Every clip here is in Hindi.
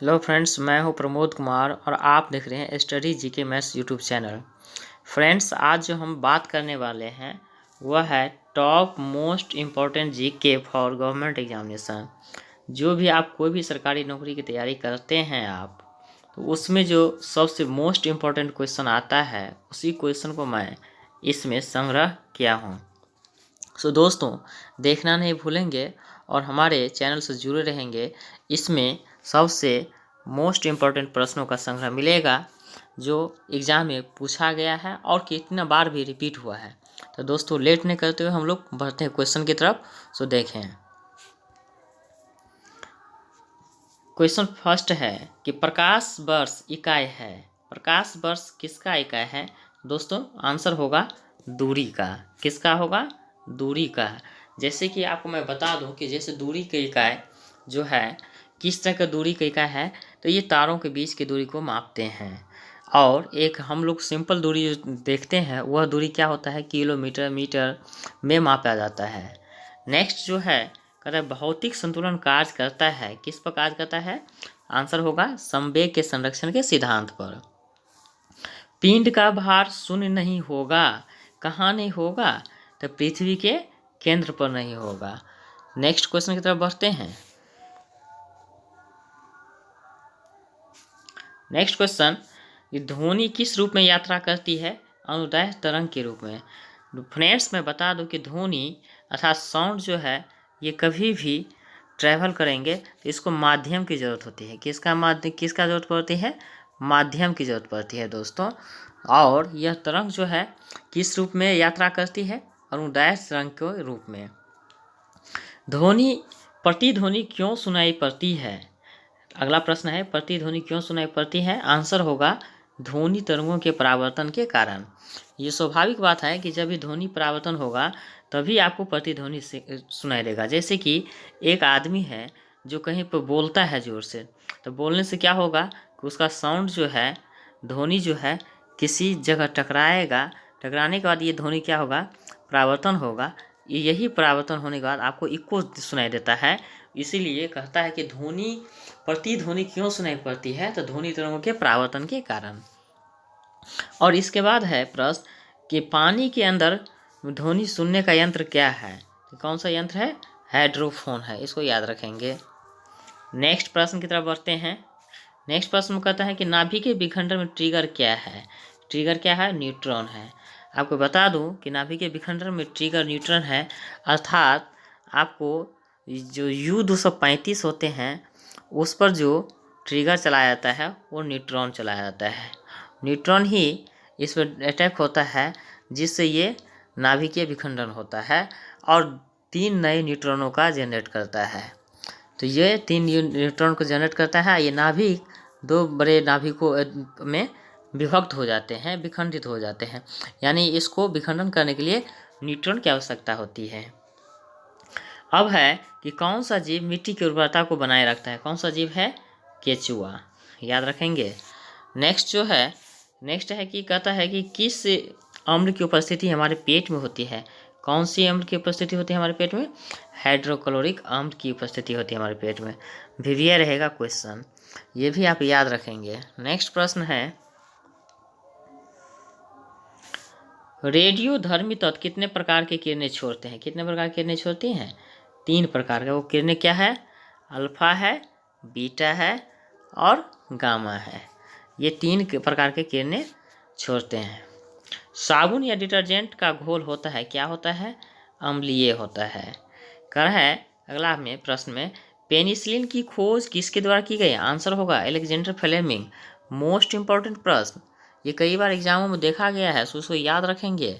हेलो फ्रेंड्स, मैं हूं प्रमोद कुमार और आप देख रहे हैं study GK maths YouTube channel. Friends, आज जो हम बात करने वाले हैं वह है top most important GK for government examination. जो भी आप कोई भी सरकारी नौकरी की तैयारी करते हैं आप, तो उसमें जो सबसे मोस्ट इम्पॉर्टेंट क्वेश्चन आता है उसी क्वेश्चन को मैं इसमें संग्रह किया हूँ। सो दोस्तों, देखना नहीं भूलेंगे और हमारे चैनल से जुड़े रहेंगे। इसमें सबसे मोस्ट इम्पॉर्टेंट प्रश्नों का संग्रह मिलेगा जो एग्ज़ाम में पूछा गया है और कितना बार भी रिपीट हुआ है। तो दोस्तों, लेट नहीं करते हुए हम लोग बढ़ते हैं क्वेश्चन की तरफ। सो देखें, क्वेश्चन फर्स्ट है कि प्रकाश वर्ष इकाई है। प्रकाश वर्ष किसका इकाई है? दोस्तों, आंसर होगा दूरी का। किसका होगा? दूरी का। जैसे कि आपको मैं बता दूं कि जैसे दूरी की इकाई जो है, किस तरह का दूरी की इकाई है, तो ये तारों के बीच की दूरी को मापते हैं। और एक हम लोग सिंपल दूरी जो देखते हैं वह दूरी क्या होता है, किलोमीटर मीटर में मापा जाता है। नेक्स्ट जो है, कहता है भौतिक संतुलन कार्य करता है। किस पर कार्य करता है? आंसर होगा संवेग के संरक्षण के सिद्धांत पर। पिंड का भार शून्य नहीं होगा। कहाँ नहीं होगा? तो पृथ्वी के केंद्र पर नहीं होगा। नेक्स्ट क्वेश्चन की तरफ बढ़ते हैं। नेक्स्ट क्वेश्चन, ध्वनि किस रूप में यात्रा करती है? अनुदैर्ध्य तरंग के रूप में। फ्रेंड्स, मैं बता दूं कि ध्वनि अर्थात साउंड जो है ये कभी भी ट्रैवल करेंगे तो इसको माध्यम की ज़रूरत होती है। किसका ज़रूरत पड़ती है? माध्यम की ज़रूरत पड़ती है दोस्तों। और यह तरंग जो है किस रूप में यात्रा करती है? अनुदैर्ध्य तरंग के रूप में। प्रतिध्वनि क्यों सुनाई पड़ती है? अगला प्रश्न है, प्रतिध्वनि क्यों सुनाई पड़ती है? आंसर होगा ध्वनि तरंगों के परावर्तन के कारण। ये स्वाभाविक बात है कि जब भी ध्वनि परावर्तन होगा तभी आपको प्रतिध्वनि से सुनाई देगा। जैसे कि एक आदमी है जो कहीं पर बोलता है जोर से, तो बोलने से क्या होगा कि उसका साउंड जो है, ध्वनि जो है किसी जगह टकराएगा। टकराने के बाद ये ध्वनि क्या होगा? परावर्तन होगा। यही परावर्तन होने के बाद आपको इको सुनाई देता है। इसीलिए कहता है कि प्रतिध्वनि क्यों सुनाई पड़ती है? तो ध्वनि तरंगों के परावर्तन के कारण। और इसके बाद है प्रश्न कि पानी के अंदर ध्वनि सुनने का यंत्र क्या है? तो कौन सा यंत्र है? हाइड्रोफोन है। इसको याद रखेंगे। नेक्स्ट प्रश्न की तरफ बढ़ते हैं। नेक्स्ट प्रश्न कहता है कि नाभिक के विखंडन में ट्रिगर क्या है? ट्रिगर क्या है? न्यूट्रॉन है। आपको बता दूं कि नाभिक के विखंडन में ट्रिगर न्यूट्रॉन है। अर्थात आपको जो U-235 होते हैं उस पर जो ट्रिगर चलाया जाता है वो न्यूट्रॉन चलाया जाता है। न्यूट्रॉन ही इस पर अटैक होता है जिससे ये नाभिकीय विखंडन होता है और 3 नए न्यूट्रॉनों का जनरेट करता है। तो ये 3 न्यूट्रॉन को जनरेट करता है। ये नाभिक 2 बड़े नाभिकों में विभक्त हो जाते हैं, विखंडित हो जाते हैं। यानी इसको विखंडन करने के लिए न्यूट्रॉन की आवश्यकता होती है। अब है कि कौन सा जीव मिट्टी की उर्वरता को बनाए रखता है? कौन सा जीव है? केचुआ। याद रखेंगे। नेक्स्ट है कि कहता है कि किस अम्ल की उपस्थिति हमारे पेट में होती है? कौन सी अम्ल की उपस्थिति होती है हमारे पेट में? हाइड्रोक्लोरिक अम्ल की उपस्थिति होती है हमारे पेट में। वीवीआई रहेगा क्वेश्चन, ये भी आप याद रखेंगे। नेक्स्ट प्रश्न है, रेडियोधर्मी तत्व कितने प्रकार के किरणें छोड़ते हैं? कितने प्रकार की किरणें छोड़ती हैं? 3 प्रकार का। वो किरणें क्या है? अल्फा है, बीटा है और गामा है। ये 3 प्रकार के किरणें छोड़ते हैं। साबुन या डिटर्जेंट का घोल होता है, क्या होता है? अम्लीय होता है। कर है अगला में प्रश्न में, पेनिसिलिन की खोज किसके द्वारा की गई? आंसर होगा अलेक्जेंडर फ्लेमिंग। मोस्ट इंपॉर्टेंट प्रश्न, ये कई बार एग्जामों में देखा गया है, सो उसको याद रखेंगे।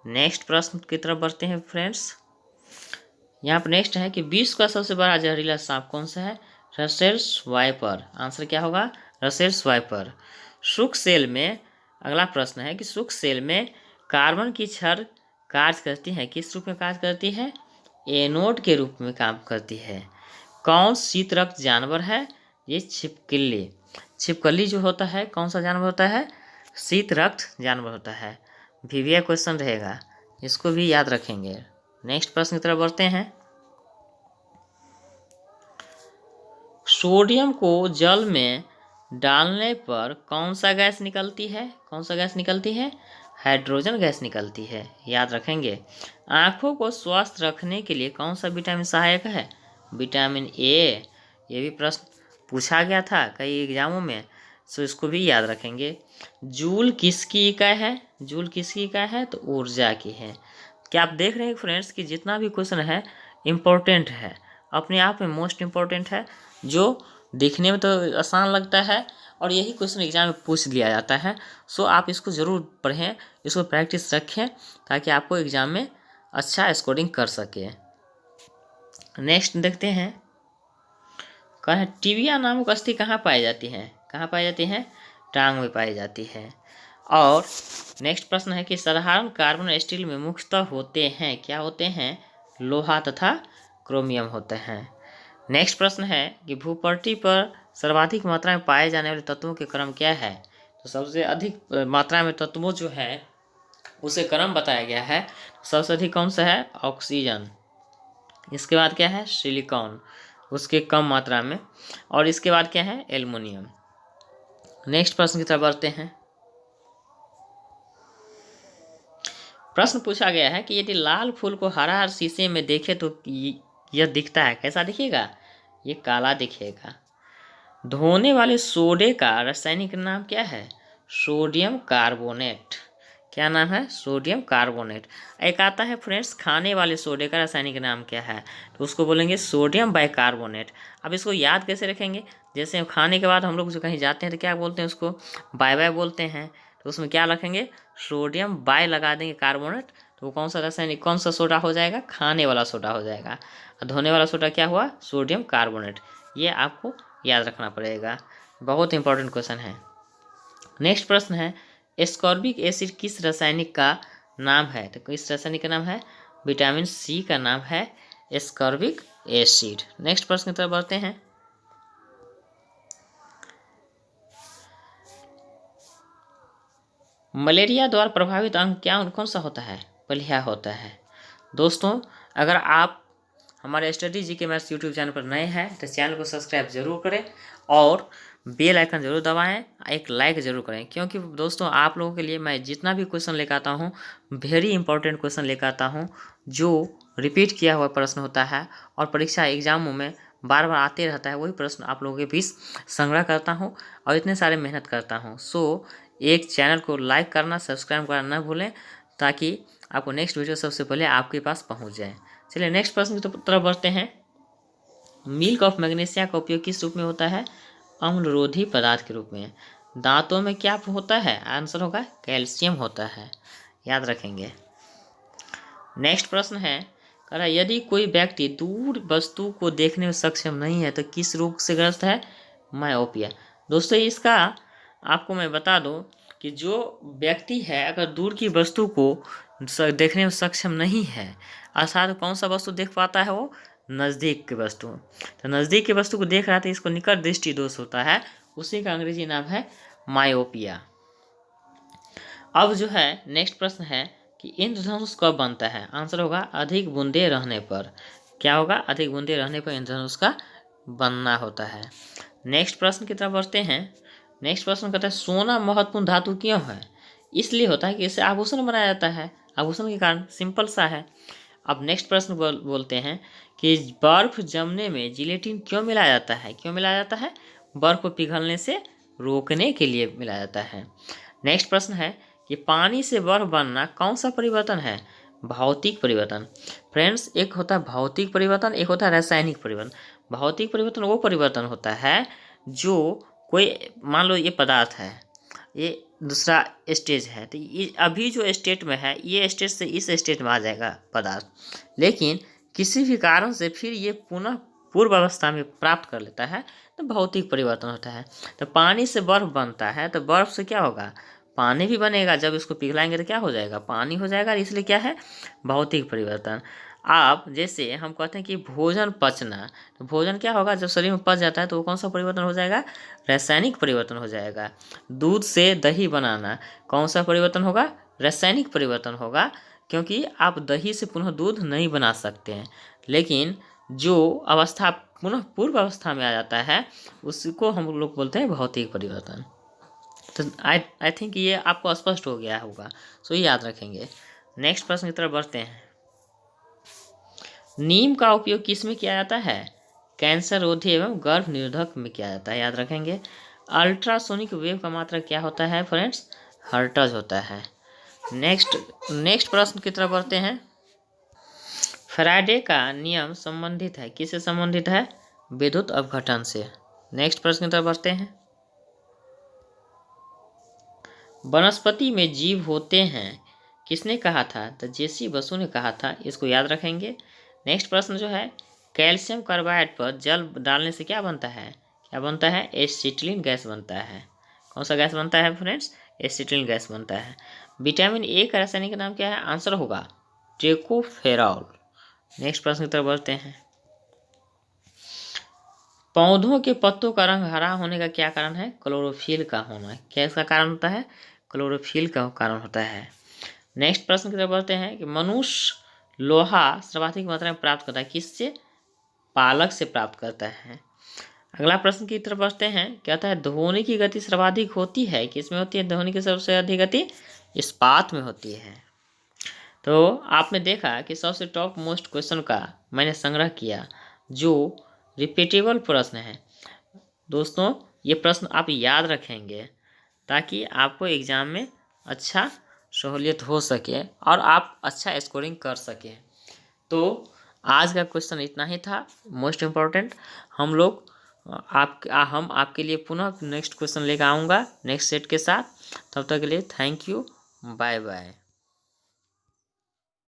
नेक्स्ट प्रश्न की तरफ बढ़ते हैं फ्रेंड्स। यहाँ पर नेक्स्ट है कि विश्व का सबसे बड़ा जहरीला सांप कौन सा है? Russell's wiper. आंसर क्या होगा? Russell's wiper. शुक्र सेल में अगला प्रश्न है कि शुक्र सेल में कार्बन की क्षण कार्य करती है, किस रूप में कार्य करती है? एनोड के रूप में काम करती है। कौन शीत रक्त जानवर है? ये छिपकली। छिपकली जो होता है कौन सा जानवर होता है? शीत रक्त जानवर होता है। वीवीआई क्वेश्चन रहेगा, इसको भी याद रखेंगे। नेक्स्ट प्रश्न की तरफ बढ़ते हैं। सोडियम को जल में डालने पर कौन सा गैस निकलती है? कौन सा गैस निकलती है? हाइड्रोजन गैस निकलती है, याद रखेंगे। आँखों को स्वस्थ रखने के लिए कौन सा विटामिन सहायक है? Vitamin A. ये भी प्रश्न पूछा गया था कई एग्जामों में, सो इसको भी याद रखेंगे। जूल किसकी इकाई है? जूल किसकी इकाई है? तो ऊर्जा की है। क्या आप देख रहे हैं फ्रेंड्स कि जितना भी क्वेश्चन है इम्पोर्टेंट है, अपने आप में मोस्ट इम्पोर्टेंट है, जो दिखने में तो आसान लगता है और यही क्वेश्चन एग्जाम में पूछ लिया जाता है। सो आप इसको ज़रूर पढ़ें, इसको प्रैक्टिस रखें ताकि आपको एग्जाम में अच्छा स्कोरिंग कर सके। नेक्स्ट देखते हैं, कहा टिबिया नामक अस्थि कहाँ पाई जाती है? कहाँ पाई जाती है? टांग में पाई जाती है। और नेक्स्ट प्रश्न है कि साधारण कार्बन स्टील में मुख्यतः होते हैं, क्या होते हैं? लोहा तथा क्रोमियम होते हैं। नेक्स्ट प्रश्न है कि भूपटल पर सर्वाधिक मात्रा में पाए जाने वाले तत्वों के क्रम क्या है? तो सबसे अधिक मात्रा में तत्वों जो है उसे क्रम बताया गया है। सबसे अधिक कौन सा है? ऑक्सीजन। इसके बाद क्या है? सिलिकॉन, उसके कम मात्रा में। और इसके बाद क्या है? एल्युमिनियम। नेक्स्ट प्रश्न की तरफ बढ़ते हैं। प्रश्न पूछा गया है कि यदि लाल फूल को हरा शीशे में देखे तो यह दिखता है, कैसा दिखेगा? ये काला दिखेगा। धोने वाले सोडे का रासायनिक नाम क्या है? Sodium carbonate. क्या नाम है? Sodium carbonate. एक आता है फ्रेंड्स खाने वाले सोडे का रासायनिक नाम क्या है? तो उसको बोलेंगे सोडियम बाइकार्बोनेट। अब इसको याद कैसे रखेंगे? जैसे खाने के बाद हम लोग कहीं जाते हैं तो क्या बोलते हैं? उसको बाय बाय बोलते हैं। तो उसमें क्या रखेंगे? सोडियम बाय लगा देंगे कार्बोनेट, तो वो कौन सा रासायनिक, कौन सा सोडा हो जाएगा? खाने वाला सोडा हो जाएगा। और धोने वाला सोडा क्या हुआ? Sodium carbonate. ये आपको याद रखना पड़ेगा, बहुत इंपॉर्टेंट क्वेश्चन है। नेक्स्ट प्रश्न है, एस्कॉर्बिक एसिड किस रासायनिक का नाम है? तो इस रासायनिक का नाम है विटामिन सी का नाम है एस्कॉर्बिक एसिड। नेक्स्ट प्रश्न की तरफ बढ़ते हैं। मलेरिया द्वारा प्रभावित अंग क्या कौन सा होता है? पलिया होता है। दोस्तों, अगर आप हमारे स्टडी जी के मैथ्स यूट्यूब चैनल पर नए हैं तो चैनल को सब्सक्राइब जरूर करें और बेल आइकन जरूर दबाएं, एक लाइक जरूर करें, क्योंकि दोस्तों आप लोगों के लिए मैं जितना भी क्वेश्चन लेकर आता हूँ वेरी इंपॉर्टेंट क्वेश्चन लेकर आता हूँ, जो रिपीट किया हुआ प्रश्न होता है और परीक्षा एग्जामों में बार बार आते रहता है, वही प्रश्न आप लोगों के बीच संग्रह करता हूँ और इतने सारे मेहनत करता हूँ। सो एक चैनल को लाइक करना, सब्सक्राइब करना न भूलें ताकि आपको नेक्स्ट वीडियो सबसे पहले आपके पास पहुँच जाए। चलिए नेक्स्ट प्रश्न की तरफ बढ़ते हैं। मिल्क ऑफ मैग्नीशिया का उपयोग किस रूप में होता है? अम्लरोधी पदार्थ के रूप में। दांतों में क्या होता है? आंसर होगा कैल्शियम होता है, याद रखेंगे। नेक्स्ट प्रश्न है, कह रहा यदि कोई व्यक्ति दूर वस्तु को देखने में सक्षम नहीं है तो किस रोग से ग्रस्त है? मायोपिया। दोस्तों इसका आपको मैं बता दूं कि जो व्यक्ति है अगर दूर की वस्तु को देखने में सक्षम नहीं है, अर्थात कौन सा वस्तु देख पाता है? वो नज़दीक की वस्तु। तो नज़दीक की वस्तु को देख रहा था, इसको निकट दृष्टि दोष होता है, उसी का अंग्रेजी नाम है मायोपिया। अब जो है नेक्स्ट प्रश्न है कि इंद्रधनुष कब बनता है? आंसर होगा अधिक बूंदे रहने पर। क्या होगा? अधिक बूंदे रहने पर इंद्रधनुष का बनना होता है। नेक्स्ट प्रश्न की तरफ बढ़ते हैं। नेक्स्ट प्रश्न कहता है सोना महत्वपूर्ण धातु क्यों है? इसलिए होता है कि इससे आभूषण बनाया जाता है, आभूषण के कारण, सिंपल सा है। अब नेक्स्ट प्रश्न बोलते हैं कि बर्फ जमने में जिलेटिन क्यों मिलाया जाता है? क्यों मिलाया जाता है? बर्फ को पिघलने से रोकने के लिए मिलाया जाता है। नेक्स्ट प्रश्न है कि पानी से बर्फ बनना कौन सा परिवर्तन है? भौतिक परिवर्तन। फ्रेंड्स, एक होता है भौतिक परिवर्तन, एक होता है रासायनिक परिवर्तन। भौतिक परिवर्तन वो परिवर्तन होता है जो कोई, मान लो ये पदार्थ है, ये दूसरा स्टेज है, तो ये अभी जो स्टेट में है ये स्टेट से इस स्टेट में आ जाएगा पदार्थ, लेकिन किसी भी कारण से फिर ये पुनः पूर्व अवस्था में प्राप्त कर लेता है तो भौतिक परिवर्तन होता है। तो पानी से बर्फ बनता है तो बर्फ से क्या होगा? पानी भी बनेगा, जब इसको पिघलाएंगे तो क्या हो जाएगा? पानी हो जाएगा, इसलिए क्या है? भौतिक परिवर्तन। आप जैसे हम कहते हैं कि भोजन पचना, तो भोजन क्या होगा? जब शरीर में पच जाता है तो वो कौन सा परिवर्तन हो जाएगा? रासायनिक परिवर्तन हो जाएगा। दूध से दही बनाना कौन सा परिवर्तन होगा? रासायनिक परिवर्तन होगा, क्योंकि आप दही से पुनः दूध नहीं बना सकते हैं, लेकिन जो अवस्था पुनः पूर्व अवस्था में आ जाता है उसको हम लोग बोलते हैं भौतिक परिवर्तन। तो आई थिंक ये आपको स्पष्ट हो गया होगा, सो ये याद रखेंगे। नेक्स्ट प्रश्न की तरफ बढ़ते हैं। नीम का उपयोग किस में किया जाता है? कैंसर रोधी एवं गर्भ निरोधक में किया जाता है, याद रखेंगे। अल्ट्रासोनिक वेव का मात्रा क्या होता है फ्रेंड्स? हर्ट्ज होता है। नेक्स्ट प्रश्न की तरफ बढ़ते हैं। फैराडे का नियम संबंधित है, किससे संबंधित है? विद्युत अपघटन से। नेक्स्ट प्रश्न की तरफ बढ़ते हैं। वनस्पति में जीव होते हैं, किसने कहा था? तो जेसी बसु ने कहा था, इसको याद रखेंगे। नेक्स्ट प्रश्न जो है, कैल्शियम कार्बाइड पर जल डालने से क्या बनता है? क्या बनता है? एसिटिलीन गैस बनता है। कौन सा गैस बनता है फ्रेंड्स? एसिटिलीन गैस बनता है। विटामिन ए का रासायनिक नाम क्या है? आंसर होगा टेकोफेरॉल। नेक्स्ट प्रश्न की तरफ बढ़ते हैं। पौधों के पत्तों का रंग हरा होने का क्या कारण है? क्लोरोफिल का होना। क्या इसका कारण होता है? क्लोरोफिल का कारण होता है। नेक्स्ट प्रश्न की तरफ बढ़ते हैं कि मनुष्य लोहा सर्वाधिक मात्रा में प्राप्त करता है, किससे? पालक से प्राप्त करता है। अगला प्रश्न की तरफ बढ़ते हैं। क्या होता है? ध्वनि की गति सर्वाधिक होती है, किसमें होती है ध्वनि की सबसे अधिक गति? इस्पात में होती है। तो आपने देखा कि सबसे टॉप मोस्ट क्वेश्चन का मैंने संग्रह किया जो रिपीटेबल प्रश्न है। दोस्तों ये प्रश्न आप याद रखेंगे ताकि आपको एग्ज़ाम में अच्छा सहूलियत हो सके और आप अच्छा स्कोरिंग कर सकें। तो आज का क्वेश्चन इतना ही था, मोस्ट इम्पॉर्टेंट। हम आपके लिए पुनः नेक्स्ट क्वेश्चन लेकर आऊँगा नेक्स्ट सेट के साथ। तब तक के लिए थैंक यू, बाय बाय।